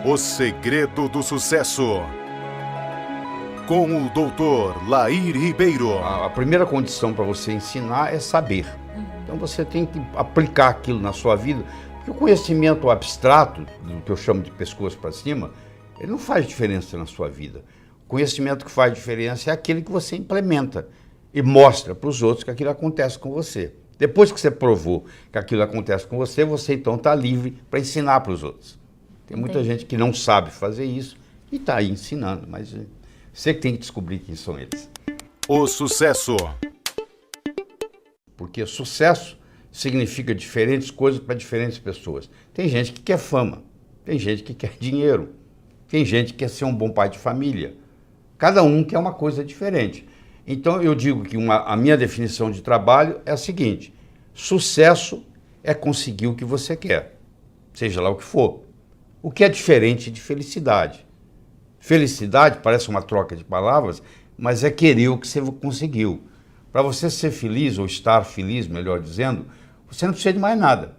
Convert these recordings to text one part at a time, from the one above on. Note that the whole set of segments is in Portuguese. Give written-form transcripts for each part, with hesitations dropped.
O segredo do sucesso. Com o Dr. Lair Ribeiro. A primeira condição para você ensinar é saber. Então você tem que aplicar aquilo na sua vida, porque o conhecimento abstrato, do que eu chamo de pescoço para cima, ele não faz diferença na sua vida. O conhecimento que faz diferença é aquele que você implementa e mostra para os outros que aquilo acontece com você. Depois que você provou que aquilo acontece com você, você então está livre para ensinar para os outros. Tem muita gente que não sabe fazer isso e está aí ensinando, mas você que tem que descobrir quem são eles. O sucesso. Porque sucesso significa diferentes coisas para diferentes pessoas. Tem gente que quer fama, tem gente que quer dinheiro, tem gente que quer ser um bom pai de família. Cada um quer uma coisa diferente. Então eu digo que a minha definição de trabalho é a seguinte: sucesso é conseguir o que você quer, seja lá o que for. O que é diferente de felicidade. Felicidade parece uma troca de palavras, mas é querer o que você conseguiu. Para você ser feliz, ou estar feliz, melhor dizendo, você não precisa de mais nada.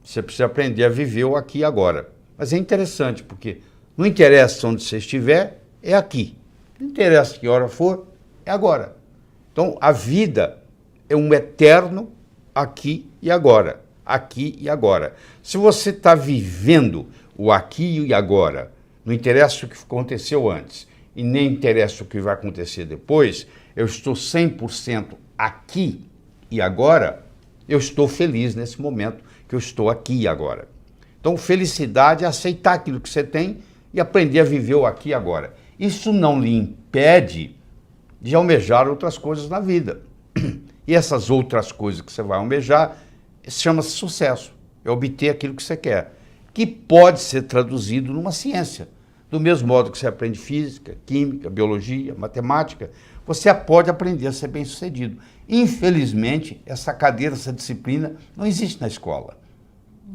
Você precisa aprender a viver o aqui e agora. Mas é interessante, porque não interessa onde você estiver, é aqui. Não interessa que hora for, é agora. Então, a vida é um eterno aqui e agora. Aqui e agora. Se você está vivendo o aqui e agora, não interessa o que aconteceu antes e nem interessa o que vai acontecer depois, eu estou 100% aqui e agora, eu estou feliz nesse momento que eu estou aqui e agora. Então, felicidade é aceitar aquilo que você tem e aprender a viver o aqui e agora. Isso não lhe impede de almejar outras coisas na vida. E essas outras coisas que você vai almejar chama-se sucesso. É obter aquilo que você quer, que pode ser traduzido numa ciência. Do mesmo modo que você aprende física, química, biologia, matemática, você pode aprender a ser bem-sucedido. Infelizmente, essa cadeira, essa disciplina não existe na escola.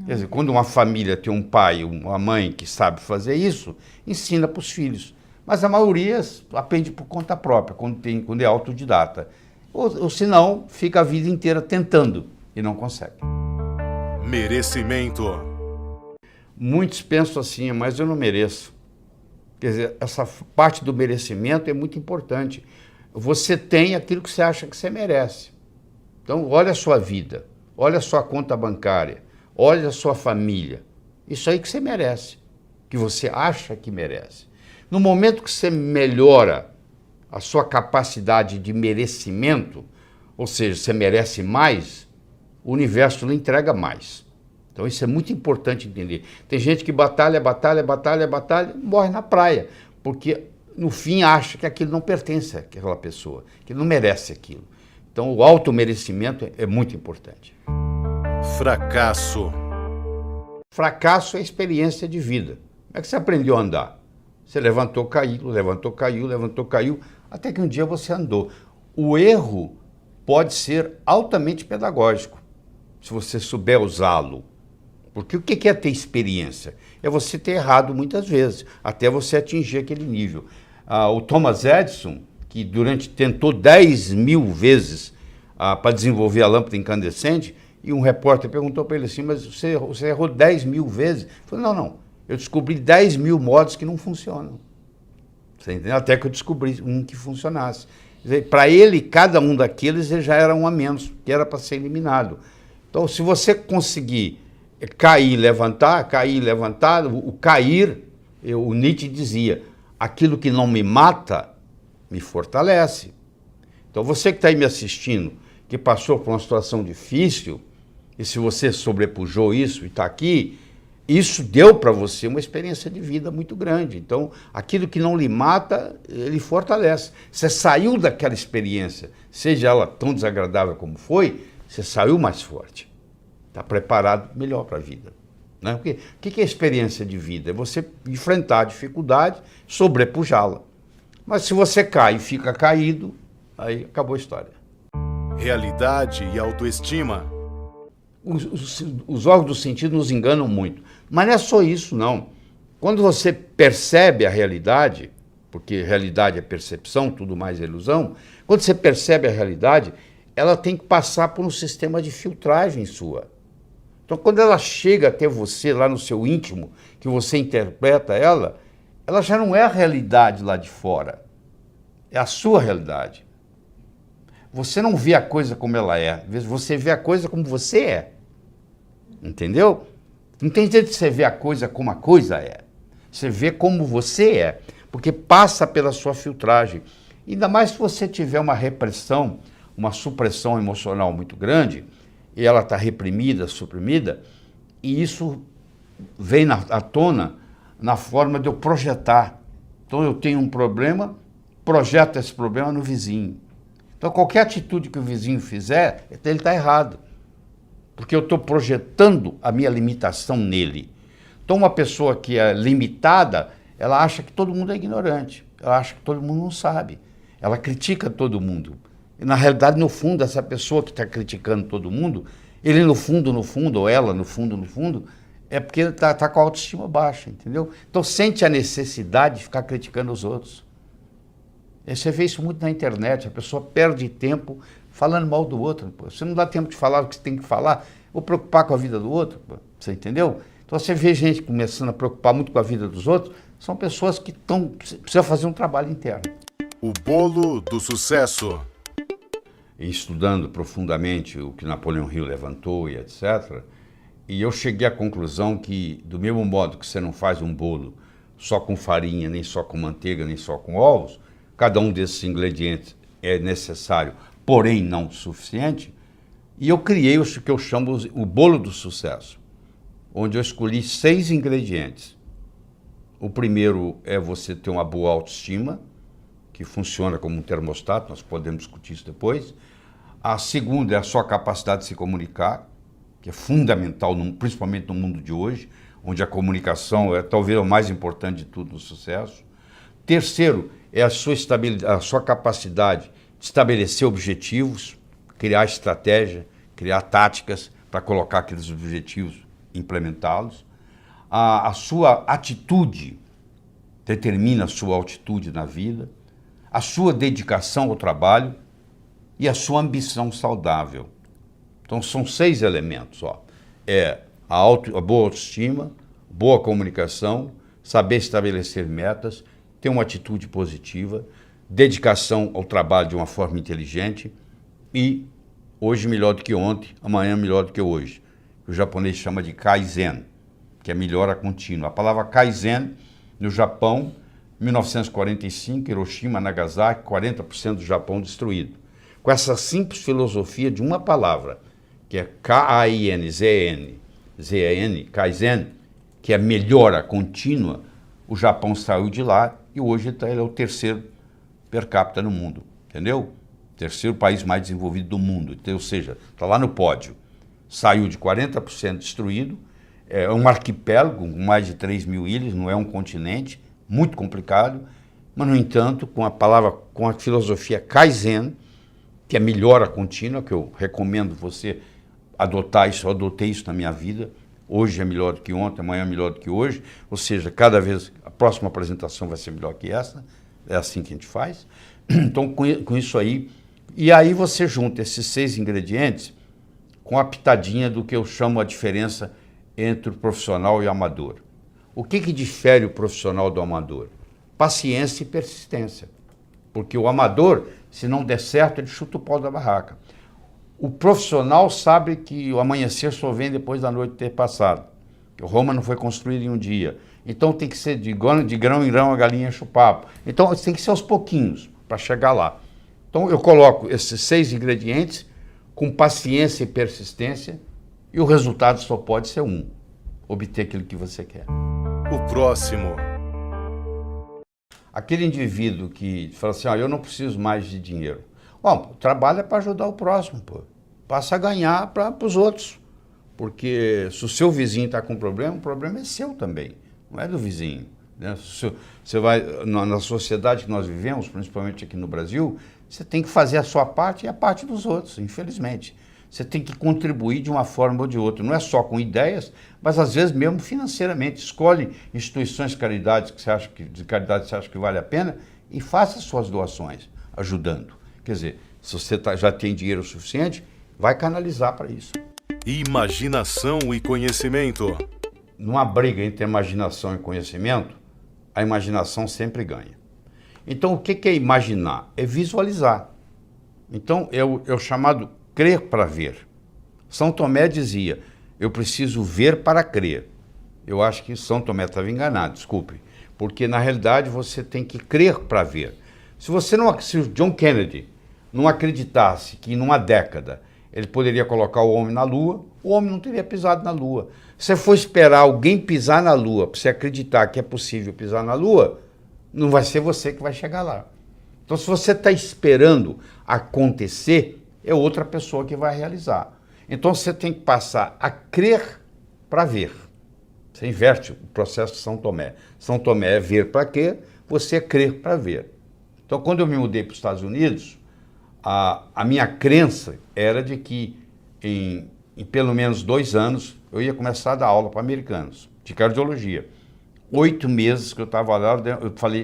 Quer dizer, quando uma família tem um pai, uma mãe que sabe fazer isso, ensina para os filhos. Mas a maioria aprende por conta própria, quando é autodidata. Ou senão, fica a vida inteira tentando e não consegue. Merecimento. Muitos pensam assim, mas eu não mereço. Quer dizer, essa parte do merecimento é muito importante. Você tem aquilo que você acha que você merece. Então, olha a sua vida, olha a sua conta bancária, olha a sua família. Isso aí que você merece, que você acha que merece. No momento que você melhora a sua capacidade de merecimento, ou seja, você merece mais, o universo lhe entrega mais. Então isso é muito importante entender. Tem gente que batalha, morre na praia, porque no fim acha que aquilo não pertence àquela pessoa, que não merece aquilo. Então o automerecimento é muito importante. Fracasso. Fracasso é experiência de vida. Como é que você aprendeu a andar? Você levantou, caiu, levantou, caiu, levantou, caiu, até que um dia você andou. O erro pode ser altamente pedagógico, se você souber usá-lo. Porque o que é ter experiência? É você ter errado muitas vezes, até você atingir aquele nível. O Thomas Edison, que tentou 10.000 vezes para desenvolver a lâmpada incandescente, e um repórter perguntou para ele assim, mas você errou 10.000 vezes? Ele falou, não, eu descobri 10.000 modos que não funcionam. Você entendeu? Até que eu descobri um que funcionasse. Para ele, cada um daqueles ele já era um a menos, que era para ser eliminado. Então, se você conseguir cair, levantar, o cair, o Nietzsche dizia, aquilo que não me mata, me fortalece. Então você que está aí me assistindo, que passou por uma situação difícil, e se você sobrepujou isso e está aqui, isso deu para você uma experiência de vida muito grande. Então, aquilo que não lhe mata, ele fortalece. Você saiu daquela experiência, seja ela tão desagradável como foi, você saiu mais forte. Está preparado melhor para a vida. Né? Porque o que é experiência de vida? É você enfrentar a dificuldade, sobrepujá-la. Mas se você cai e fica caído, aí acabou a história. Realidade e autoestima. Os órgãos do sentido nos enganam muito. Mas não é só isso, não. Quando você percebe a realidade, porque realidade é percepção, tudo mais é ilusão, quando você percebe a realidade, ela tem que passar por um sistema de filtragem sua. Então, quando ela chega até você, lá no seu íntimo, que você interpreta ela, ela já não é a realidade lá de fora. É a sua realidade. Você não vê a coisa como ela é, você vê a coisa como você é. Entendeu? Não tem jeito de você ver a coisa como a coisa é. Você vê como você é, porque passa pela sua filtragem. Ainda mais se você tiver uma repressão, uma supressão emocional muito grande, e ela está reprimida, suprimida, e isso vem à tona na forma de eu projetar. Então eu tenho um problema, projeto esse problema no vizinho. Então qualquer atitude que o vizinho fizer, ele está errado. Porque eu estou projetando a minha limitação nele. Então uma pessoa que é limitada, ela acha que todo mundo é ignorante. Ela acha que todo mundo não sabe. Ela critica todo mundo. E, na realidade, no fundo, essa pessoa que está criticando todo mundo, ele no fundo, ou ela no fundo, é porque ele está com a autoestima baixa, entendeu? Então sente a necessidade de ficar criticando os outros. E você vê isso muito na internet, a pessoa perde tempo falando mal do outro. Pô. Você não dá tempo de falar o que você tem que falar, ou preocupar com a vida do outro, pô. Você entendeu? Então você vê gente começando a preocupar muito com a vida dos outros, são pessoas que precisam fazer um trabalho interno. O bolo do sucesso. Estudando profundamente o que Napoleão Hill levantou e etc., e eu cheguei à conclusão que, do mesmo modo que você não faz um bolo só com farinha, nem só com manteiga, nem só com ovos, cada um desses ingredientes é necessário, porém não suficiente, e eu criei o que eu chamo o bolo do sucesso, onde eu escolhi 6 ingredientes. O primeiro é você ter uma boa autoestima, que funciona como um termostato, nós podemos discutir isso depois. A segunda é a sua capacidade de se comunicar, que é fundamental, principalmente no mundo de hoje, onde a comunicação é talvez o mais importante de tudo no sucesso. Terceiro é a sua capacidade de estabelecer objetivos, criar estratégia, criar táticas para colocar aqueles objetivos, implementá-los. A sua atitude determina a sua altitude na vida, a sua dedicação ao trabalho e a sua ambição saudável. Então são 6 elementos. Ó. É a boa autoestima, boa comunicação, saber estabelecer metas, ter uma atitude positiva, dedicação ao trabalho de uma forma inteligente e hoje melhor do que ontem, amanhã melhor do que hoje. O japonês chama de Kaizen, que é melhora contínua. A palavra Kaizen, no Japão, 1945, Hiroshima, Nagasaki, 40% do Japão destruído. Com essa simples filosofia de uma palavra, que é K-A-I-N-Z-E-N, Kaizen, que é melhora contínua, o Japão saiu de lá e hoje ele é o 3º per capita no mundo, entendeu? 3º país mais desenvolvido do mundo, então, ou seja, está lá no pódio. Saiu de 40% destruído, é um arquipélago com mais de 3 mil ilhas, não é um continente, muito complicado, mas, no entanto, com a filosofia Kaizen, que é melhora contínua, que eu recomendo você adotar isso, eu adotei isso na minha vida, hoje é melhor do que ontem, amanhã é melhor do que hoje, ou seja, cada vez a próxima apresentação vai ser melhor que essa, é assim que a gente faz. Então, com isso aí, e aí você junta esses 6 ingredientes com a pitadinha do que eu chamo a diferença entre o profissional e o amador. O que difere o profissional do amador? Paciência e persistência. Porque o amador, se não der certo, ele chuta o pau da barraca. O profissional sabe que o amanhecer só vem depois da noite ter passado. Roma não foi construída em um dia. Então tem que ser de grão em grão a galinha enche o papo. Então tem que ser aos pouquinhos para chegar lá. Então eu coloco esses 6 ingredientes com paciência e persistência e o resultado só pode ser um: obter aquilo que você quer. O próximo. Aquele indivíduo que fala assim, eu não preciso mais de dinheiro. Bom, trabalha para ajudar o próximo, pô. Passa a ganhar para os outros. Porque se o seu vizinho está com problema, o problema é seu também, não é do vizinho. Né? Você vai, na sociedade que nós vivemos, principalmente aqui no Brasil, você tem que fazer a sua parte e a parte dos outros, infelizmente. Você tem que contribuir de uma forma ou de outra, não é só com ideias, mas às vezes mesmo financeiramente. Escolhe instituições de caridade que você acha que vale a pena e faça suas doações, ajudando. Quer dizer, se você já tem dinheiro suficiente, vai canalizar para isso. Imaginação e conhecimento. Numa briga entre imaginação e conhecimento, a imaginação sempre ganha. Então, o que é imaginar? É visualizar. Então, é o chamado crer para ver. São Tomé dizia, eu preciso ver para crer. Eu acho que São Tomé estava enganado, desculpe. Porque, na realidade, você tem que crer para ver. Se o John Kennedy não acreditasse que, numa década, ele poderia colocar o homem na Lua, o homem não teria pisado na Lua. Se você for esperar alguém pisar na Lua, para você acreditar que é possível pisar na Lua, não vai ser você que vai chegar lá. Então, se você está esperando acontecer, é outra pessoa que vai realizar. Então, você tem que passar a crer para ver. Você inverte o processo de São Tomé. São Tomé é ver para quê, você é crer para ver. Então, quando eu me mudei para os Estados Unidos, a minha crença era de que em pelo menos 2 anos eu ia começar a dar aula para americanos de cardiologia. 8 meses que eu estava lá,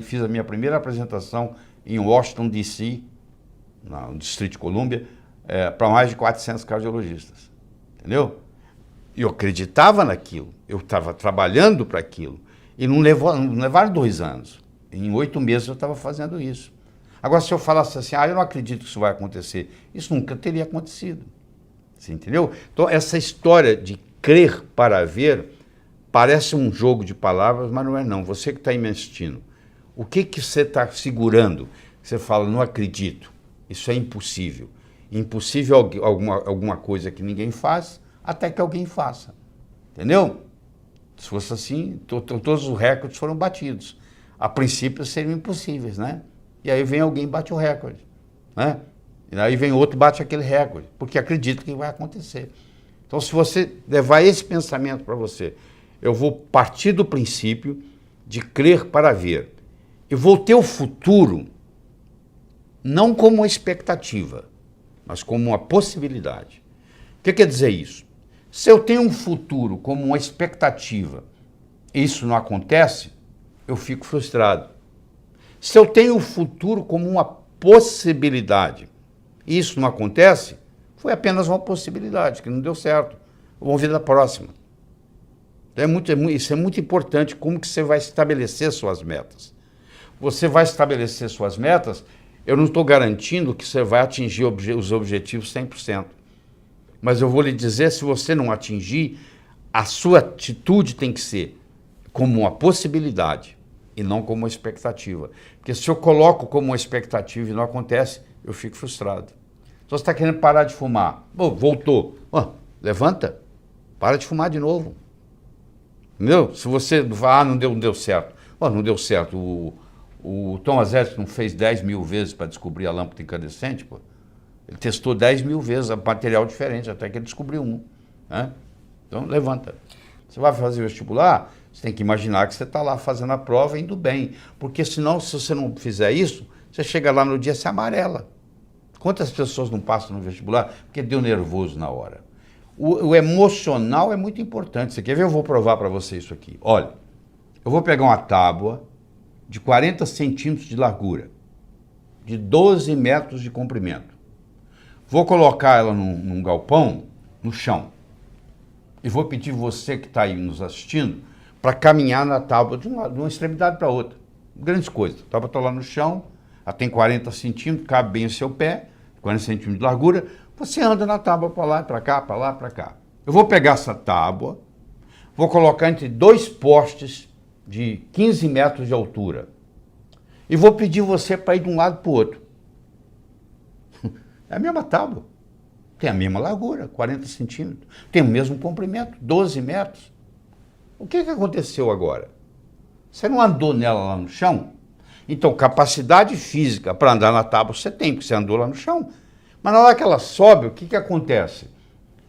fiz a minha primeira apresentação em Washington, D.C., no Distrito de Colômbia, para mais de 400 cardiologistas. Entendeu? Eu acreditava naquilo, eu estava trabalhando para aquilo. E não levaram 2 anos. Em 8 meses eu estava fazendo isso. Agora, se eu falasse assim, eu não acredito que isso vai acontecer, isso nunca teria acontecido. Você entendeu? Então, essa história de crer para ver parece um jogo de palavras, mas não é não. Você que está aí me assistindo, o que você está segurando? Você fala, não acredito, isso é impossível. Impossível alguma coisa que ninguém faz, até que alguém faça. Entendeu? Se fosse assim, todos os recordes foram batidos. A princípio seriam impossíveis, né? E aí vem alguém e bate o recorde, né? E aí vem outro e bate aquele recorde, porque acredita que vai acontecer. Então, se você levar esse pensamento para você, eu vou partir do princípio de crer para ver. Eu vou ter o futuro não como uma expectativa, mas como uma possibilidade. O que quer dizer isso? Se eu tenho um futuro como uma expectativa e isso não acontece, eu fico frustrado. Se eu tenho o futuro como uma possibilidade e isso não acontece, foi apenas uma possibilidade, que não deu certo. Vamos ver na próxima. Isso é muito importante, como que você vai estabelecer suas metas. Você vai estabelecer suas metas, eu não estou garantindo que você vai atingir os objetivos 100%. Mas eu vou lhe dizer, se você não atingir, a sua atitude tem que ser como uma possibilidade e não como uma expectativa. Porque se eu coloco como uma expectativa e não acontece, eu fico frustrado. Então você está querendo parar de fumar. Voltou. Levanta, para de fumar de novo. Entendeu? Se você não deu certo. Não deu certo. O Thomas Edison fez 10 mil vezes para descobrir a lâmpada incandescente, pô. Ele testou 10 mil vezes material diferente, até que ele descobriu um. Né? Então, levanta. Você vai fazer o vestibular, você tem que imaginar que você está lá fazendo a prova e indo bem. Porque senão, se você não fizer isso, você chega lá no dia e se amarela. Quantas pessoas não passam no vestibular porque deu nervoso na hora? O emocional é muito importante. Você quer ver? Eu vou provar para você isso aqui. Olha, eu vou pegar uma tábua de 40 centímetros de largura, de 12 metros de comprimento. Vou colocar ela num galpão, no chão. E vou pedir você que está aí nos assistindo para caminhar na tábua de uma extremidade para outra. Grandes coisas. A tábua está lá no chão, ela tem 40 centímetros, cabe bem o seu pé, 40 centímetros de largura. Você anda na tábua para lá, para cá, para lá, para cá. Eu vou pegar essa tábua, vou colocar entre 2 postes de 15 metros de altura. E vou pedir você para ir de um lado para o outro. É a mesma tábua. Tem a mesma largura, 40 centímetros. Tem o mesmo comprimento, 12 metros. O que aconteceu agora? Você não andou nela lá no chão? Então, capacidade física para andar na tábua você tem, porque você andou lá no chão. Mas na hora que ela sobe, o que acontece?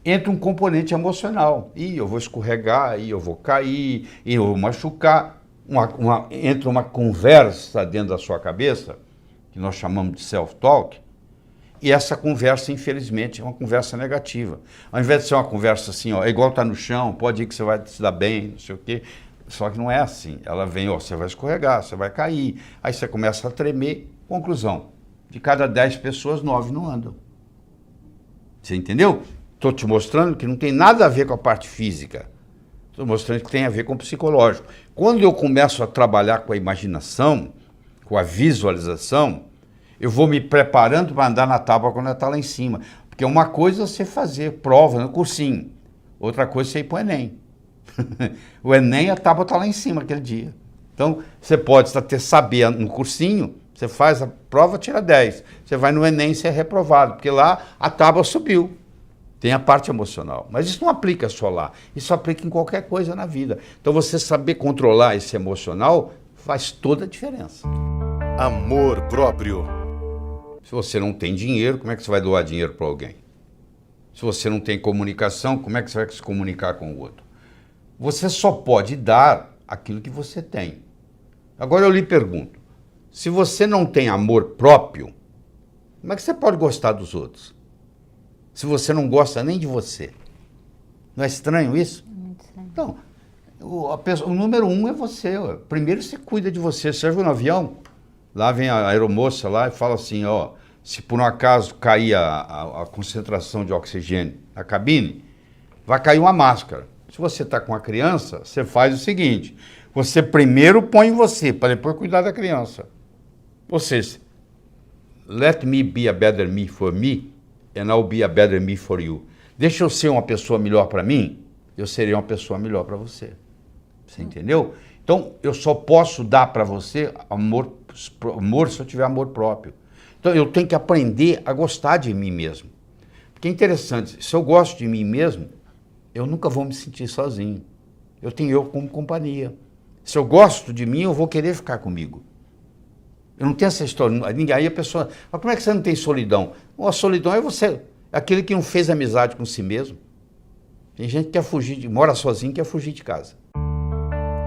Entra um componente emocional. Eu vou escorregar, eu vou cair, eu vou machucar. Entra uma conversa dentro da sua cabeça, que nós chamamos de self-talk, e essa conversa, infelizmente, é uma conversa negativa. Ao invés de ser uma conversa assim, é igual estar no chão, pode ir que você vai se dar bem, não sei o quê. Só que não é assim. Ela vem, você vai escorregar, você vai cair. Aí você começa a tremer. Conclusão, de cada 10 pessoas, 9 não andam. Você entendeu? Estou te mostrando que não tem nada a ver com a parte física. Estou mostrando que tem a ver com o psicológico. Quando eu começo a trabalhar com a imaginação, com a visualização, eu vou me preparando para andar na tábua quando ela está lá em cima. Porque uma coisa é você fazer prova no cursinho, outra coisa é você ir para o Enem. O Enem, a tábua está lá em cima aquele dia. Então, você pode saber no cursinho, você faz a prova, tira 10. Você vai no Enem e você é reprovado, porque lá a tábua subiu. Tem a parte emocional. Mas isso não aplica só lá. Isso aplica em qualquer coisa na vida. Então, você saber controlar esse emocional faz toda a diferença. Amor próprio. Se você não tem dinheiro, como é que você vai doar dinheiro para alguém? Se você não tem comunicação, como é que você vai se comunicar com o outro? Você só pode dar aquilo que você tem. Agora eu lhe pergunto, se você não tem amor próprio, como é que você pode gostar dos outros? Se você não gosta nem de você. Não é estranho isso? Muito estranho. Então, o número 1 é você. Ó. Primeiro você cuida de você. Você já viu no avião? Lá vem a aeromoça lá e fala assim, ó, se por um acaso cair a concentração de oxigênio na cabine, vai cair uma máscara. Se você está com a criança, você faz o seguinte, você primeiro põe em você, para depois cuidar da criança. Ou seja, let me be a better me for me, and I'll be a better me for you. Deixa eu ser uma pessoa melhor para mim, eu serei uma pessoa melhor para você. Você entendeu? Então, eu só posso dar para você amor se eu tiver amor próprio. Então, eu tenho que aprender a gostar de mim mesmo. Porque é interessante, se eu gosto de mim mesmo, eu nunca vou me sentir sozinho. Eu tenho eu como companhia. Se eu gosto de mim, eu vou querer ficar comigo. Eu não tenho essa história. Aí a pessoa, mas como é que você não tem solidão? A solidão é você, aquele que não fez amizade com si mesmo. Tem gente que quer fugir, mora sozinho, quer fugir de casa.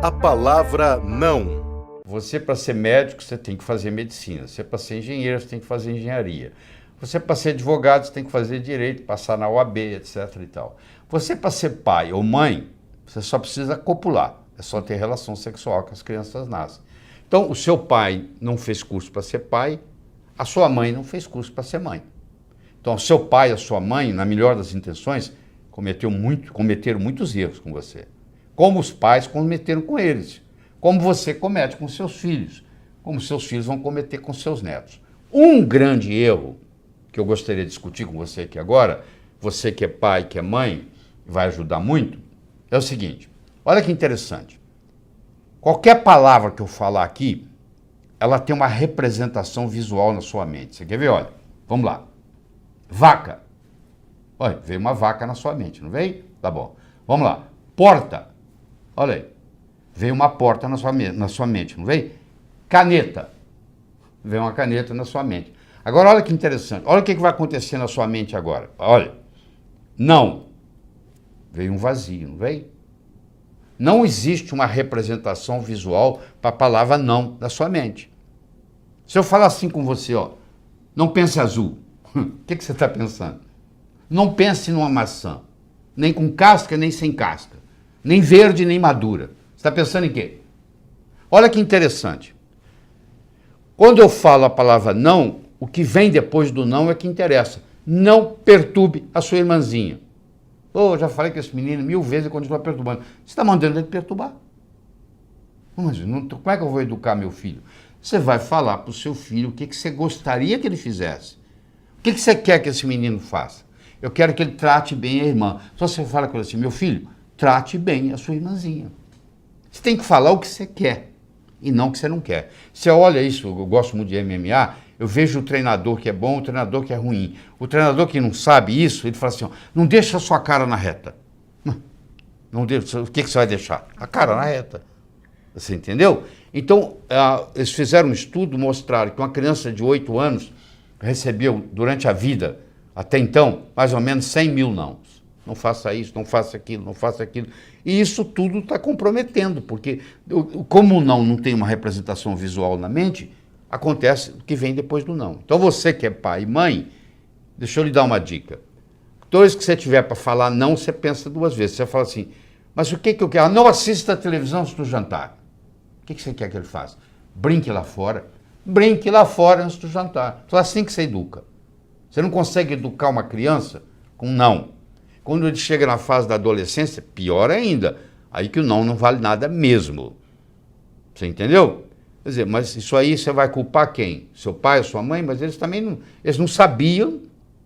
A palavra não. Você, para ser médico, você tem que fazer medicina. Você, para ser engenheiro, você tem que fazer engenharia. Você, para ser advogado, você tem que fazer direito, passar na OAB, etc. e tal. Você, para ser pai ou mãe, você só precisa copular. É só ter relação sexual que as crianças nascem. Então, o seu pai não fez curso para ser pai, a sua mãe não fez curso para ser mãe. Então, o seu pai e a sua mãe, na melhor das intenções, cometeram muitos erros com você. Como os pais cometeram com eles. Como você comete com seus filhos. Como seus filhos vão cometer com seus netos. Um grande erro que eu gostaria de discutir com você aqui agora, você que é pai, que é mãe, vai ajudar muito, é o seguinte. Olha que interessante. Qualquer palavra que eu falar aqui, ela tem uma representação visual na sua mente. Você quer ver? Olha, vamos lá. Vaca. Olha, veio uma vaca na sua mente, não veio? Tá bom. Vamos lá. Porta. Olha aí. Veio uma porta na sua mente, não veio? Caneta. Veio uma caneta na sua mente. Agora, olha que interessante. Olha o que vai acontecer na sua mente agora. Olha. Não. Veio um vazio, não veio? Não existe uma representação visual para a palavra não na sua mente. Se eu falar assim com você, ó, não pense azul, o que você está pensando? Não pense numa maçã, nem com casca, nem sem casca, nem verde, nem madura. Você está pensando em quê? Olha que interessante. Quando eu falo a palavra não, o que vem depois do não é que interessa. Não perturbe a sua irmãzinha. Eu já falei com esse menino 1000 vezes e continua perturbando. Você está mandando ele perturbar. Mas como é que eu vou educar meu filho? Você vai falar para o seu filho o que você gostaria que ele fizesse. O que você quer que esse menino faça? Eu quero que ele trate bem a irmã. Só você fala com ele assim, meu filho, trate bem a sua irmãzinha. Você tem que falar o que você quer e não o que você não quer. Você olha isso, eu gosto muito de MMA, eu vejo o treinador que é bom, o treinador que é ruim. O treinador que não sabe isso, ele fala assim, ó, não deixa a sua cara na reta. Não deixa, o que você vai deixar? A cara na reta. Você entendeu? Então, eles fizeram um estudo, mostraram que uma criança de 8 anos recebeu, durante a vida, até então, mais ou menos 100 mil não. Não faça isso, não faça aquilo, não faça aquilo. E isso tudo está comprometendo, porque como o não tem uma representação visual na mente, acontece o que vem depois do não. Então você que é pai e mãe, deixa eu lhe dar uma dica. Toda vez que você tiver para falar não, você pensa 2 vezes. Você fala assim, mas o que eu quero? Não assista a televisão antes do jantar. O que você quer que ele faça? Brinque lá fora. Brinque lá fora antes do jantar. Só assim que você educa. Você não consegue educar uma criança com não. Quando ele chega na fase da adolescência, pior ainda. Aí que o não vale nada mesmo. Você entendeu? Quer dizer, mas isso aí você vai culpar quem? Seu pai, sua mãe? Mas eles também não sabiam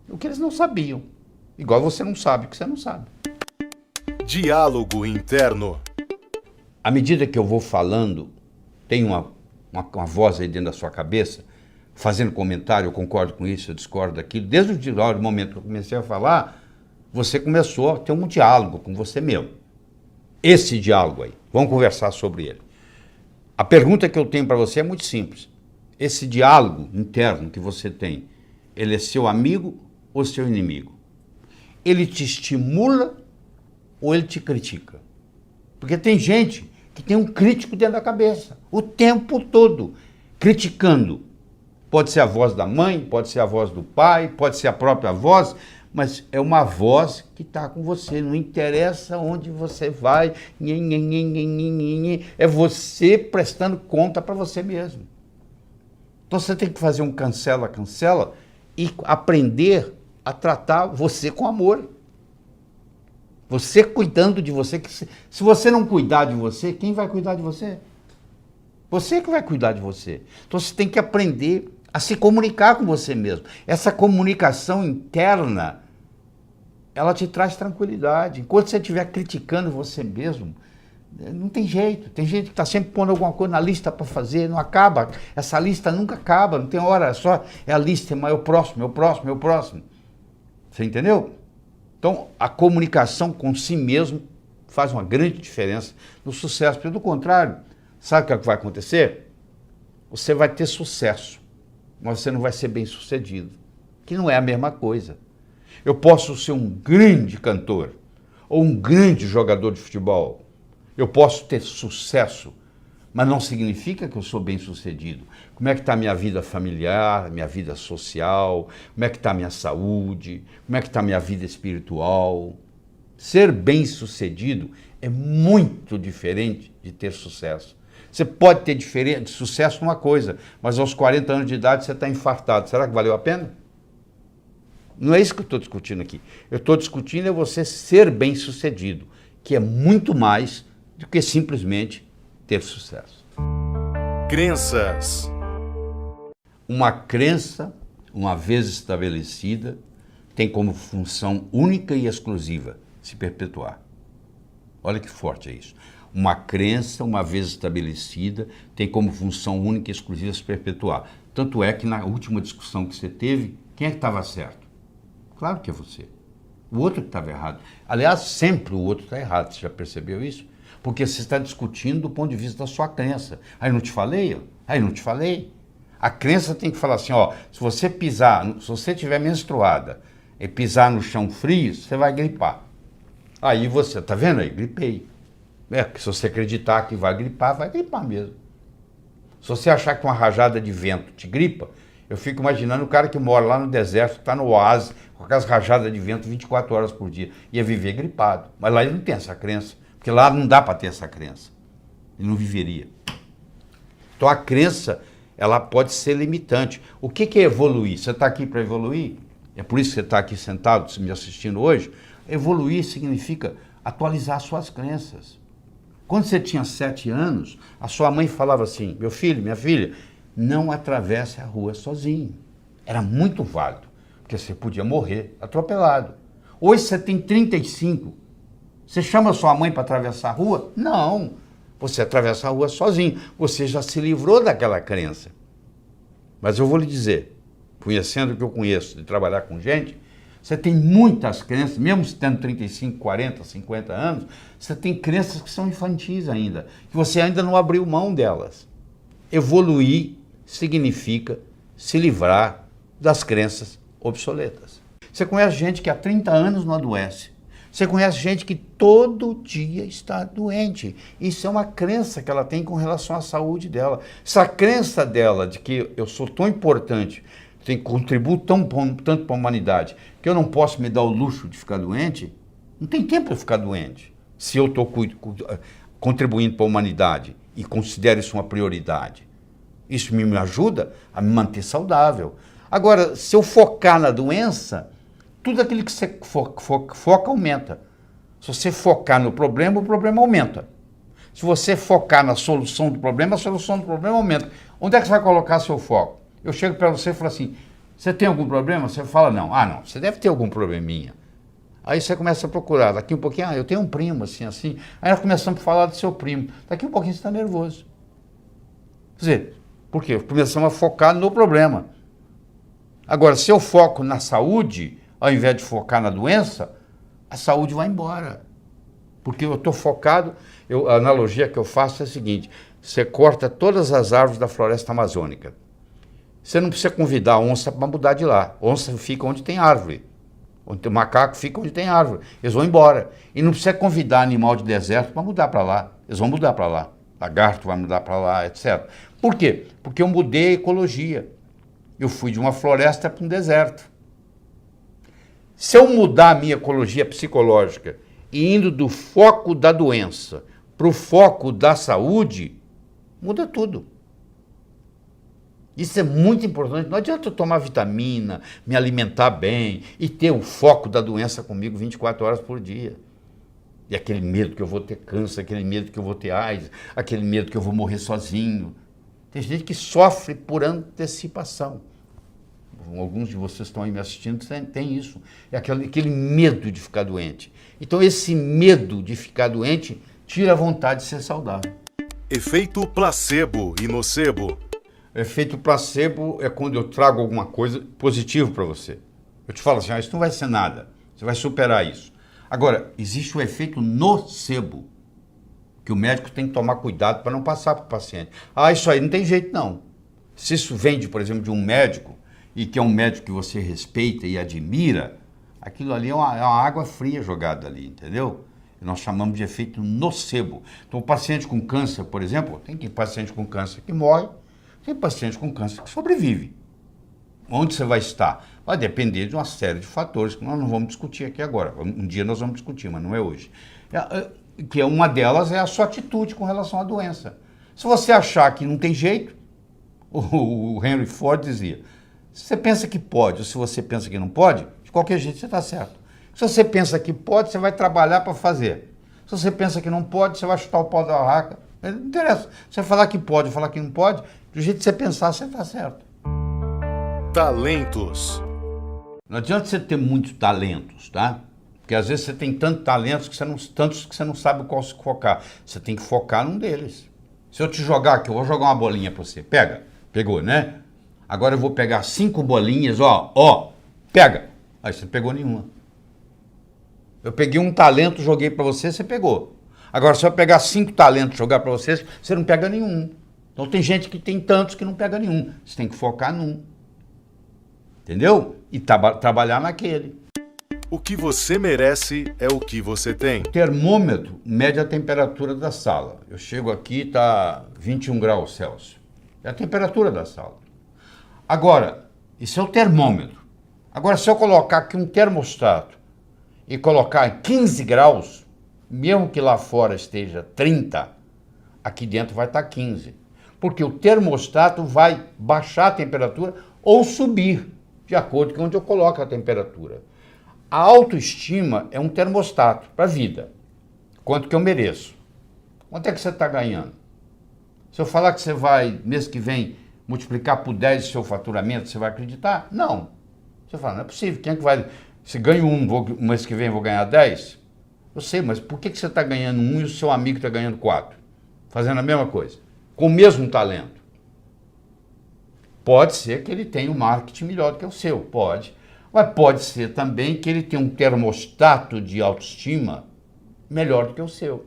o que eles não sabiam. Igual você não sabe o que você não sabe. Diálogo interno. À medida que eu vou falando, tem uma voz aí dentro da sua cabeça, fazendo comentário, eu concordo com isso, eu discordo daquilo. Desde o momento que eu comecei a falar, você começou a ter um diálogo com você mesmo. Esse diálogo aí, vamos conversar sobre ele. A pergunta que eu tenho para você é muito simples. Esse diálogo interno que você tem, ele é seu amigo ou seu inimigo? Ele te estimula ou ele te critica? Porque tem gente que tem um crítico dentro da cabeça, o tempo todo, criticando. Pode ser a voz da mãe, pode ser a voz do pai, pode ser a própria voz, mas é uma voz que está com você, não interessa onde você vai, é você prestando conta para você mesmo. Então você tem que fazer um cancela e aprender a tratar você com amor. Você cuidando de você, se você não cuidar de você, quem vai cuidar de você? Você que vai cuidar de você. Então você tem que aprender a se comunicar com você mesmo. Essa comunicação interna, ela te traz tranquilidade. Enquanto você estiver criticando você mesmo, não tem jeito. Tem gente que está sempre pondo alguma coisa na lista para fazer, não acaba. Essa lista nunca acaba, não tem hora, é a lista, mas é o próximo. Você entendeu? Então, a comunicação com si mesmo faz uma grande diferença no sucesso. Pelo contrário, sabe o que vai acontecer? Você vai ter sucesso, mas você não vai ser bem sucedido, que não é a mesma coisa. Eu posso ser um grande cantor ou um grande jogador de futebol. Eu posso ter sucesso, mas não significa que eu sou bem sucedido. Como é que está a minha vida familiar, minha vida social, como é que está a minha saúde, como é que está a minha vida espiritual. Ser bem sucedido é muito diferente de ter sucesso. Você pode ter sucesso numa coisa, mas aos 40 anos de idade você está infartado. Será que valeu a pena? Não é isso que eu estou discutindo aqui. Eu estou discutindo é você ser bem sucedido, que é muito mais do que simplesmente ter sucesso. Crenças. Uma crença, uma vez estabelecida, tem como função única e exclusiva se perpetuar. Olha que forte é isso. Uma crença, uma vez estabelecida, tem como função única e exclusiva se perpetuar. Tanto é que na última discussão que você teve, quem é que estava certo? Claro que é você. O outro que estava errado. Aliás, sempre o outro está errado. Você já percebeu isso? Porque você está discutindo do ponto de vista da sua crença. Aí não te falei? A crença tem que falar assim, ó, se você estiver menstruada e pisar no chão frio, você vai gripar. Aí você, tá vendo aí? Gripei. Se você acreditar que vai gripar mesmo. Se você achar que uma rajada de vento te gripa, eu fico imaginando o cara que mora lá no deserto, está no oásis, com aquelas rajadas de vento 24 horas por dia, ia viver gripado. Mas lá ele não tem essa crença, porque lá não dá para ter essa crença. Ele não viveria. Então a crença, ela pode ser limitante. O que é evoluir? Você está aqui para evoluir? É por isso que você está aqui sentado me assistindo hoje? Evoluir significa atualizar suas crenças. Quando você tinha 7 anos, a sua mãe falava assim, meu filho, minha filha, não atravesse a rua sozinho. Era muito válido, porque você podia morrer atropelado. Hoje você tem 35. Você chama sua mãe para atravessar a rua? Não. Você atravessa a rua sozinho. Você já se livrou daquela crença. Mas eu vou lhe dizer, conhecendo o que eu conheço de trabalhar com gente, você tem muitas crenças, mesmo tendo 35, 40, 50 anos, você tem crenças que são infantis ainda, que você ainda não abriu mão delas. Evoluir significa se livrar das crenças obsoletas. Você conhece gente que há 30 anos não adoece. Você conhece gente que todo dia está doente. Isso é uma crença que ela tem com relação à saúde dela. Essa crença dela de que eu sou tão importante, contribuo tanto para a humanidade, que eu não posso me dar o luxo de ficar doente, não tem tempo para ficar doente. Se eu estou contribuindo para a humanidade e considero isso uma prioridade. Isso me ajuda a me manter saudável. Agora, se eu focar na doença, Tudo aquilo que você foca aumenta. Se você focar no problema, o problema aumenta. Se você focar na solução do problema, a solução do problema aumenta. Onde é que você vai colocar seu foco? Eu chego para você e falo assim, você tem algum problema? Você fala não. Ah, não, você deve ter algum probleminha. Aí você começa a procurar. Daqui um pouquinho, eu tenho um primo, assim. Aí nós começamos a falar do seu primo. Daqui um pouquinho você está nervoso. Quer dizer, por quê? Começamos a focar no problema. Agora, se eu foco na saúde, ao invés de focar na doença, a saúde vai embora. Porque eu estou focado, a analogia que eu faço é a seguinte, você corta todas as árvores da floresta amazônica. Você não precisa convidar a onça para mudar de lá. A onça fica onde tem árvore. O macaco fica onde tem árvore. Eles vão embora. E não precisa convidar animal de deserto para mudar para lá. Eles vão mudar para lá. Lagarto vai mudar para lá, etc. Por quê? Porque eu mudei a ecologia. Eu fui de uma floresta para um deserto. Se eu mudar a minha ecologia psicológica e indo do foco da doença para o foco da saúde, muda tudo. Isso é muito importante. Não adianta eu tomar vitamina, me alimentar bem e ter o foco da doença comigo 24 horas por dia. E aquele medo que eu vou ter câncer, aquele medo que eu vou ter AIDS, aquele medo que eu vou morrer sozinho. Tem gente que sofre por antecipação. Alguns de vocês estão aí me assistindo, tem isso. É aquele medo de ficar doente. Então esse medo de ficar doente tira a vontade de ser saudável. Efeito placebo e nocebo. Efeito placebo é quando eu trago alguma coisa positiva para você. Eu te falo assim, isso não vai ser nada, você vai superar isso. Agora, existe o efeito nocebo, que o médico tem que tomar cuidado para não passar para o paciente. Ah, isso aí não tem jeito não. Se isso vem, por exemplo, de um médico, e que é um médico que você respeita e admira, aquilo ali é uma água fria jogada ali, entendeu? Nós chamamos de efeito nocebo. Então, o paciente com câncer, por exemplo, tem paciente com câncer que morre, tem paciente com câncer que sobrevive. Onde você vai estar? Vai depender de uma série de fatores que nós não vamos discutir aqui agora. Um dia nós vamos discutir, mas não é hoje. Que uma delas é a sua atitude com relação à doença. Se você achar que não tem jeito, o Henry Ford dizia, se você pensa que pode ou se você pensa que não pode, de qualquer jeito você está certo. Se você pensa que pode, você vai trabalhar para fazer. Se você pensa que não pode, você vai chutar o pau da barraca. Não interessa. Se você falar que pode ou falar que não pode, do jeito que você pensar, você está certo. Talentos. Não adianta você ter muitos talentos, tá? Porque às vezes você tem tantos talentos que você não sabe qual se focar. Você tem que focar num deles. Se eu te jogar aqui, eu vou jogar uma bolinha para você. Pega. Pegou, né? Agora eu vou pegar 5 bolinhas, pega. Aí você não pegou nenhuma. Eu peguei um talento, joguei para você, você pegou. Agora, se eu pegar 5 talentos e jogar para você, você não pega nenhum. Então tem gente que tem tantos que não pega nenhum. Você tem que focar num. Entendeu? E trabalhar naquele. O que você merece é o que você tem. O termômetro mede a temperatura da sala. Eu chego aqui, está 21 graus Celsius. É a temperatura da sala. Agora, isso é o termômetro. Agora, se eu colocar aqui um termostato e colocar 15 graus, mesmo que lá fora esteja 30, aqui dentro vai estar 15. Porque o termostato vai baixar a temperatura ou subir, de acordo com onde eu coloco a temperatura. A autoestima é um termostato para a vida. Quanto que eu mereço? Quanto é que você está ganhando? Se eu falar que você vai, mês que vem, multiplicar por 10 o seu faturamento, você vai acreditar? Não. Você fala, não é possível. Quem é que vai... Se ganho mês que vem eu vou ganhar 10? Eu sei, mas por que você está ganhando 1 e o seu amigo está ganhando 4? Fazendo a mesma coisa. Com o mesmo talento. Pode ser que ele tenha um marketing melhor do que o seu, pode. Mas pode ser também que ele tenha um termostato de autoestima melhor do que o seu.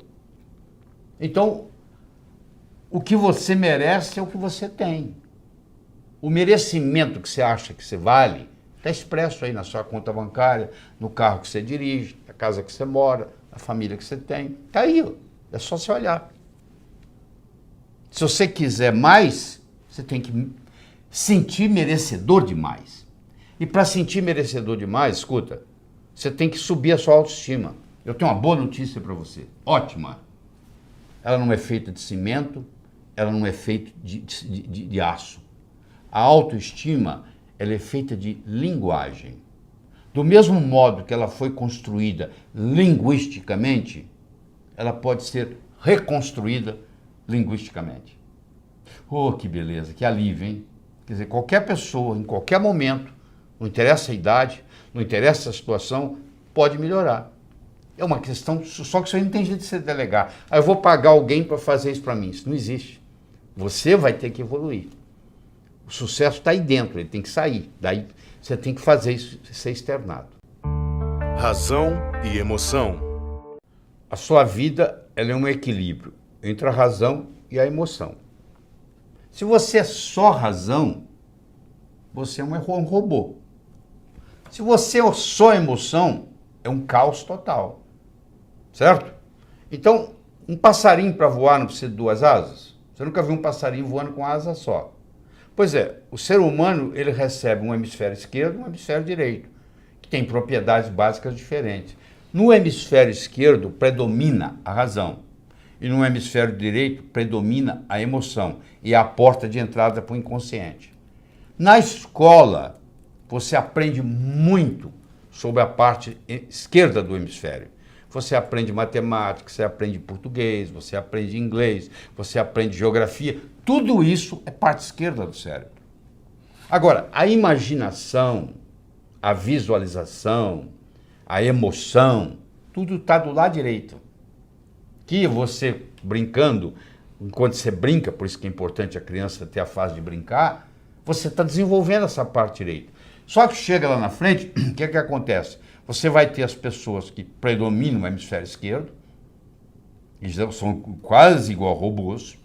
Então, o que você merece é o que você tem. O merecimento que você acha que você vale está expresso aí na sua conta bancária, no carro que você dirige, na casa que você mora, na família que você tem. Está aí, ó. É só você olhar. Se você quiser mais, você tem que sentir merecedor demais. E para sentir merecedor demais, escuta, você tem que subir a sua autoestima. Eu tenho uma boa notícia para você, ótima. Ela não é feita de cimento, ela não é feita de aço. A autoestima, ela é feita de linguagem. Do mesmo modo que ela foi construída linguisticamente, ela pode ser reconstruída linguisticamente. Oh, que beleza, que alívio, hein? Quer dizer, qualquer pessoa, em qualquer momento, não interessa a idade, não interessa a situação, pode melhorar. É uma questão, só que isso aí não tem jeito de você delegar. Ah, eu vou pagar alguém para fazer isso para mim. Isso não existe. Você vai ter que evoluir. O sucesso está aí dentro, ele tem que sair. Daí você tem que fazer isso ser externado. Razão e emoção. A sua vida ela é um equilíbrio entre a razão e a emoção. Se você é só razão, você é um robô. Se você é só emoção, é um caos total. Certo? Então, um passarinho para voar não precisa de duas asas? Você nunca viu um passarinho voando com asa só. Pois é, o ser humano ele recebe um hemisfério esquerdo e um hemisfério direito, que tem propriedades básicas diferentes. No hemisfério esquerdo predomina a razão e no hemisfério direito predomina a emoção e é a porta de entrada para o inconsciente. Na escola, você aprende muito sobre a parte esquerda do hemisfério. Você aprende matemática, você aprende português, você aprende inglês, você aprende geografia. Tudo isso é parte esquerda do cérebro. Agora, a imaginação, a visualização, a emoção, tudo está do lado direito. Que você brincando, enquanto você brinca, por isso que é importante a criança ter a fase de brincar, você está desenvolvendo essa parte direita. Só que chega lá na frente, o que acontece? Você vai ter as pessoas que predominam o hemisfério esquerdo, eles são quase igual robôs,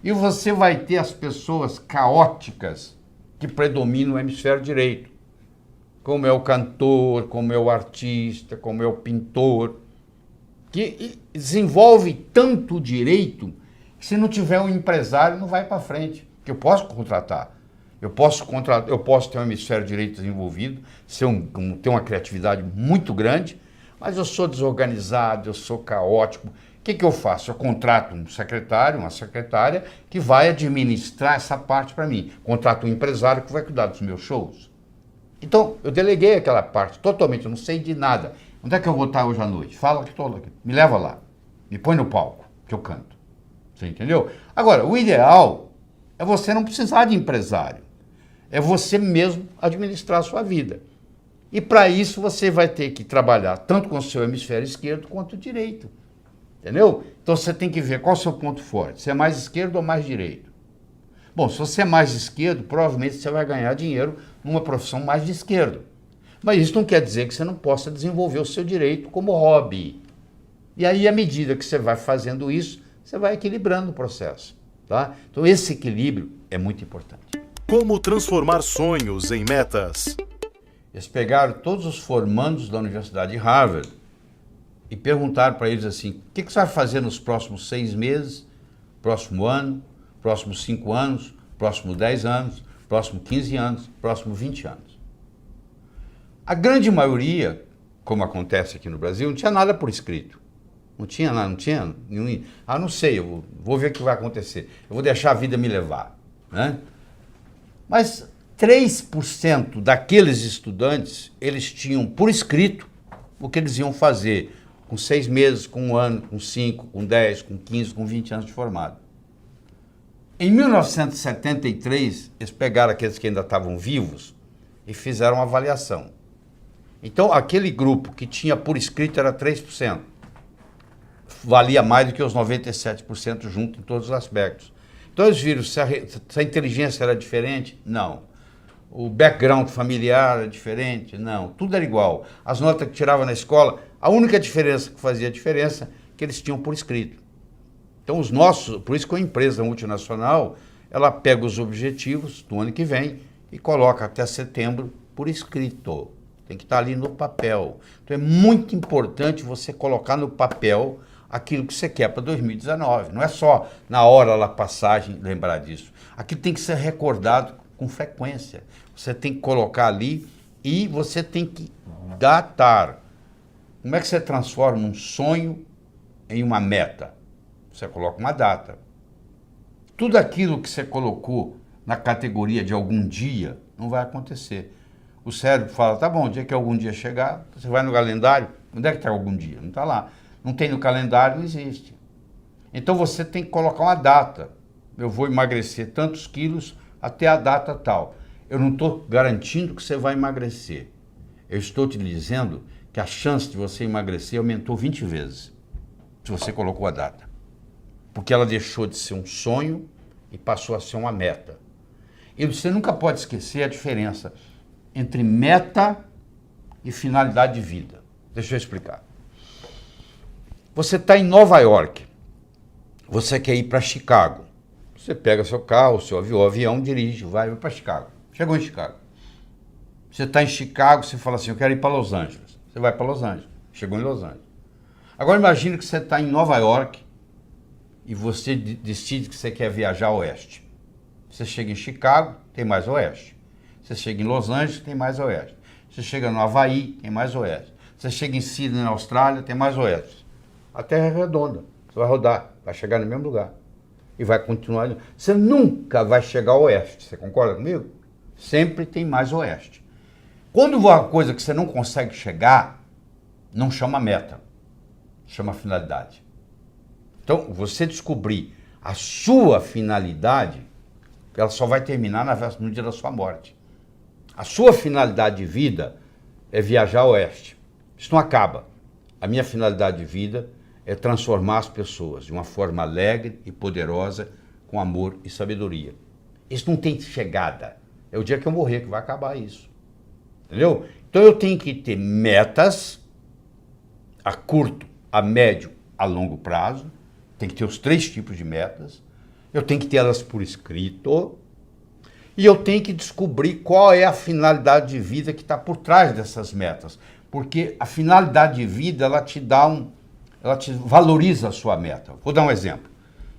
e você vai ter as pessoas caóticas que predominam o hemisfério direito, como é o cantor, como é o artista, como é o pintor, que desenvolve tanto direito que se não tiver um empresário não vai para frente, que eu posso contratar. Eu posso ter um hemisfério direito desenvolvido, ter uma criatividade muito grande, mas eu sou desorganizado, eu sou caótico. O que eu faço? Eu contrato um secretário, uma secretária, que vai administrar essa parte para mim. Contrato um empresário que vai cuidar dos meus shows. Então, eu deleguei aquela parte totalmente, eu não sei de nada. Onde é que eu vou estar hoje à noite? Fala que estou aqui. Me leva lá. Me põe no palco, que eu canto. Você entendeu? Agora, o ideal é você não precisar de empresário. É você mesmo administrar a sua vida. E para isso você vai ter que trabalhar tanto com o seu hemisfério esquerdo quanto o direito. Entendeu? Então você tem que ver qual é o seu ponto forte. Se é mais esquerdo ou mais direito. Bom, se você é mais esquerdo, provavelmente você vai ganhar dinheiro numa profissão mais de esquerda. Mas isso não quer dizer que você não possa desenvolver o seu direito como hobby. E aí, à medida que você vai fazendo isso, você vai equilibrando o processo. Tá? Então esse equilíbrio é muito importante. Como transformar sonhos em metas? Eles pegaram todos os formandos da Universidade de Harvard e perguntaram para eles assim, o que você vai fazer nos próximos 6 meses, próximo ano, próximos 5 anos, próximos 10 anos, próximos 15 anos, próximos 20 anos. A grande maioria, como acontece aqui no Brasil, não tinha nada por escrito. Não tinha nada, não tinha nenhum... Ah, não sei, eu vou ver o que vai acontecer. Eu vou deixar a vida me levar, né? Mas 3% daqueles estudantes, eles tinham por escrito o que eles iam fazer com 6 meses, com 1 ano, com 5, com 10, com 15, com 20 anos de formado. Em 1973, eles pegaram aqueles que ainda estavam vivos e fizeram uma avaliação. Então, aquele grupo que tinha por escrito era 3%. Valia mais do que os 97% junto em todos os aspectos. Então eles viram se a inteligência era diferente? Não. O background familiar era diferente? Não. Tudo era igual. As notas que tirava na escola, a única diferença que fazia diferença é que eles tinham por escrito. Então os nossos, por isso que a empresa multinacional, ela pega os objetivos do ano que vem e coloca até setembro por escrito. Tem que estar ali no papel. Então é muito importante você colocar no papel aquilo que você quer para 2019. Não é só na hora da passagem lembrar disso. Aquilo tem que ser recordado com frequência. Você tem que colocar ali e você tem que datar. Como é que você transforma um sonho em uma meta? Você coloca uma data. Tudo aquilo que você colocou na categoria de algum dia não vai acontecer. O cérebro fala, tá bom, o dia que algum dia chegar, você vai no calendário, onde é que está algum dia? Não está lá. Não tem no calendário, não existe. Então você tem que colocar uma data. Eu vou emagrecer tantos quilos até a data tal. Eu não estou garantindo que você vai emagrecer. Eu estou te dizendo que a chance de você emagrecer aumentou 20 vezes, se você colocou a data. Porque ela deixou de ser um sonho e passou a ser uma meta. E você nunca pode esquecer a diferença entre meta e finalidade de vida. Deixa eu explicar. Você está em Nova York, você quer ir para Chicago. Você pega seu carro, seu avião, dirige, vai para Chicago. Chegou em Chicago. Você está em Chicago, você fala assim, eu quero ir para Los Angeles. Você vai para Los Angeles. Chegou em Los Angeles. Agora imagine que você está em Nova York e você decide que você quer viajar a oeste. Você chega em Chicago, tem mais oeste. Você chega em Los Angeles, tem mais oeste. Você chega no Havaí, tem mais oeste. Você chega em Sydney, na Austrália, tem mais oeste. A Terra é redonda. Você vai rodar, vai chegar no mesmo lugar. E vai continuar. Você nunca vai chegar ao oeste. Você concorda comigo? Sempre tem mais oeste. Quando uma coisa que você não consegue chegar, não chama meta. Chama finalidade. Então, você descobrir a sua finalidade, ela só vai terminar no dia da sua morte. A sua finalidade de vida é viajar ao oeste. Isso não acaba. A minha finalidade de vida é transformar as pessoas de uma forma alegre e poderosa, com amor e sabedoria. Isso não tem chegada. É o dia que eu morrer que vai acabar isso. Entendeu? Então eu tenho que ter metas a curto, a médio, a longo prazo. Tem que ter os 3 tipos de metas. Eu tenho que ter elas por escrito. E eu tenho que descobrir qual é a finalidade de vida que está por trás dessas metas. Porque a finalidade de vida, ela te valoriza a sua meta. Vou dar um exemplo.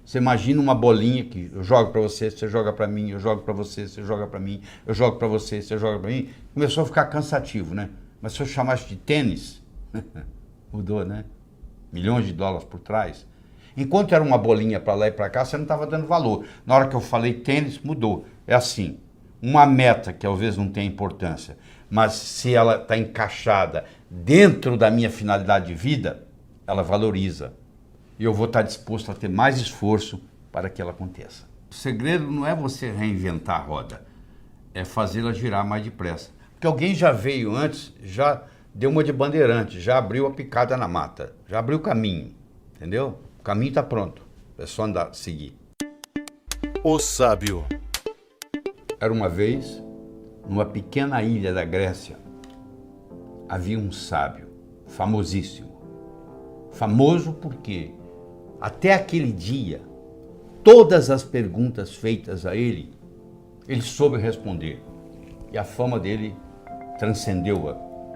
Você imagina uma bolinha que eu jogo para você, você joga para mim, eu jogo para você, você joga para mim, eu jogo para você, você joga para mim. Começou a ficar cansativo, né? Mas se eu chamasse de tênis, mudou, né? Milhões de dólares por trás. Enquanto era uma bolinha para lá e para cá, você não estava dando valor. Na hora que eu falei tênis, mudou. É assim, uma meta que talvez não tenha importância, mas se ela está encaixada dentro da minha finalidade de vida, ela valoriza. E eu vou estar disposto a ter mais esforço para que ela aconteça. O segredo não é você reinventar a roda, é fazê-la girar mais depressa. Porque alguém já veio antes, já deu uma de bandeirante, já abriu a picada na mata, já abriu o caminho, entendeu? O caminho está pronto, é só andar, seguir. O sábio. Era uma vez, numa pequena ilha da Grécia, havia um sábio, famosíssimo. Famoso porque, até aquele dia, todas as perguntas feitas a ele, ele soube responder. E a fama dele transcendeu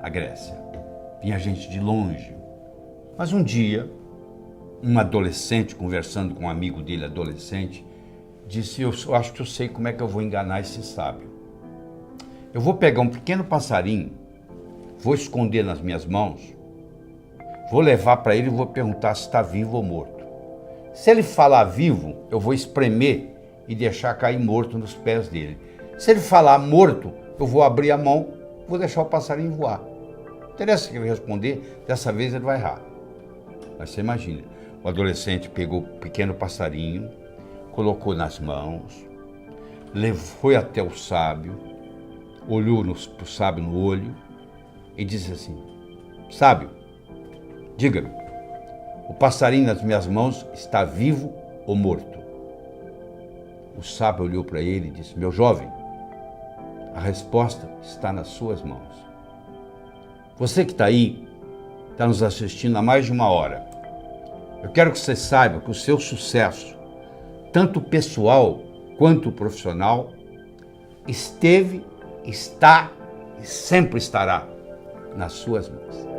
a Grécia. Vinha gente de longe. Mas um dia, um adolescente, conversando com um amigo dele adolescente, disse, eu acho que eu sei como é que eu vou enganar esse sábio. Eu vou pegar um pequeno passarinho, vou esconder nas minhas mãos, vou levar para ele e vou perguntar se está vivo ou morto. Se ele falar vivo, eu vou espremer e deixar cair morto nos pés dele. Se ele falar morto, eu vou abrir a mão, vou deixar o passarinho voar. Não interessa que ele responder, dessa vez ele vai errar. Mas você imagina, o adolescente pegou o pequeno passarinho, colocou nas mãos, foi até o sábio, olhou para o sábio no olho e disse assim, sábio, diga-me, o passarinho nas minhas mãos está vivo ou morto? O sábio olhou para ele e disse, meu jovem, a resposta está nas suas mãos. Você que está aí, está nos assistindo há mais de 1 hora. Eu quero que você saiba que o seu sucesso, tanto pessoal quanto profissional, esteve, está e sempre estará nas suas mãos.